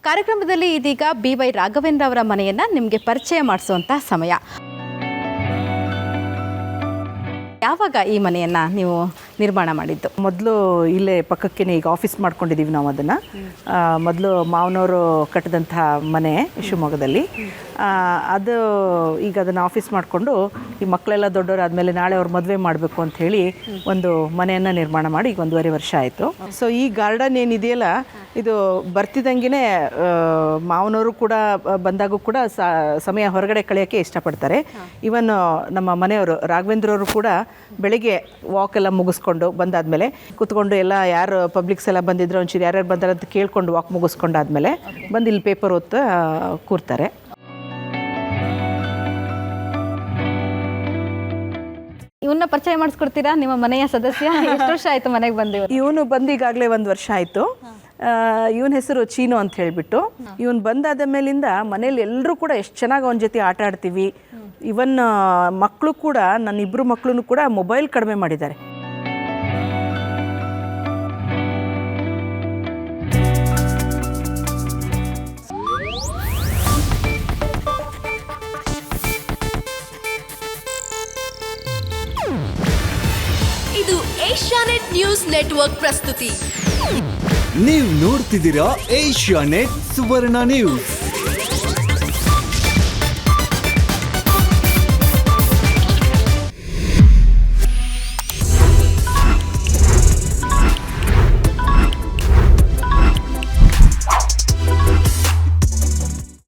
ಕಾರ್ಯಕ್ರಮದಲ್ಲಿ ಇದೀಗ BY ರಾಘವೇಂದ್ರ ಅವರ ಮನೆಯನ್ನು ನಿಮಗೆ ಪರಿಚಯ ಮಾಡಿಸುವಂಥ ಸಮಯ. ಯಾವಾಗ ಈ ಮನೆಯನ್ನು ನೀವು ನಿರ್ಮಾಣ ಮಾಡಿದ್ದು? ಮೊದಲು ಇಲ್ಲೇ ಪಕ್ಕಕ್ಕೇ ಈಗ ಆಫೀಸ್ ಮಾಡ್ಕೊಂಡಿದ್ದೀವಿ ನಾವು ಅದನ್ನು. ಮೊದಲು ಮಾವನವರು ಕಟ್ಟಿದಂಥ ಮನೆ ಶಿವಮೊಗ್ಗದಲ್ಲಿ, ಅದು ಈಗ ಅದನ್ನು ಆಫೀಸ್ ಮಾಡಿಕೊಂಡು ಈ ಮಕ್ಕಳೆಲ್ಲ ದೊಡ್ಡವರಾದಮೇಲೆ ನಾಳೆ ಅವ್ರು ಮದುವೆ ಮಾಡಬೇಕು ಅಂಥೇಳಿ ಒಂದು ಮನೆಯನ್ನು ನಿರ್ಮಾಣ ಮಾಡಿ ಈಗ 1.5 ವರ್ಷ ಆಯಿತು. ಸೊ ಈ ಗಾರ್ಡನ್ ಏನಿದೆಯಲ್ಲ, ಇದು ಬರ್ತಿದ್ದಂಗೆ ಮಾವನವರು ಕೂಡ ಬಂದಾಗೂ ಕೂಡ ಸಮಯ ಹೊರಗಡೆ ಕಳೆಯೋಕ್ಕೆ ಇಷ್ಟಪಡ್ತಾರೆ. ಇವನ್ ನಮ್ಮ ಮನೆಯವರು ರಾಘವೇಂದ್ರವರು ಕೂಡ ಬೆಳಿಗ್ಗೆ ವಾಕ್ ಎಲ್ಲ ಮುಗಿಸ್ಕೊಂಡು ಬಂದಾದಮೇಲೆ ಕೂತ್ಕೊಂಡು ಎಲ್ಲ ಯಾರು ಪಬ್ಲಿಕ್ಸ್ ಎಲ್ಲ ಬಂದಿದ್ರು ಒಂಚೂರು ಯಾರ್ಯಾರು ಬಂದಾರೆ ಅಂತ ಕೇಳ್ಕೊಂಡು ವಾಕ್ ಮುಗಿಸ್ಕೊಂಡಾದ್ಮೇಲೆ ಬಂದು ಇಲ್ಲಿ ಪೇಪರ್ ಓದ್ತಾ ಕೂರ್ತಾರೆ. ಇವನ್ನ ಪರಿಚಯ ಮಾಡಿಸ್ಕೊಡ್ತೀರಾ? ನಿಮ್ಮ ಮನೆಯ ಸದಸ್ಯ ಎಷ್ಟು ವರ್ಷ ಆಯಿತು ಮನೆಗೆ ಬಂದು? ಇವನು ಬಂದು ಈಗಾಗಲೇ 1 ವರ್ಷ ಆಯಿತು. ಇವನ ಹೆಸರು ಚೀನು ಅಂತ ಹೇಳಿಬಿಟ್ಟು. ಇವನು ಬಂದಾದ ಮೇಲಿಂದ ಮನೇಲಿ ಎಲ್ಲರೂ ಕೂಡ ಎಷ್ಟು ಚೆನ್ನಾಗಿ ಅವನ ಜೊತೆ ಆಟ ಆಡ್ತೀವಿ. ಇವನ್ ಮಕ್ಕಳು ಕೂಡ, ನನ್ನ 2 ಮಕ್ಕಳು ಕೂಡ ಮೊಬೈಲ್ ಕಡಿಮೆ ಮಾಡಿದ್ದಾರೆ. ಇದು ಏಷ್ಯಾನೆಟ್ ನ್ಯೂಸ್ ನೆಟ್ವರ್ಕ್ ಪ್ರಸ್ತುತಿ. ನೀವು ನೋಡ್ತಿದ್ದೀರಾ ಏಷ್ಯಾನೆಟ್ ಸುವರ್ಣ ನ್ಯೂಸ್.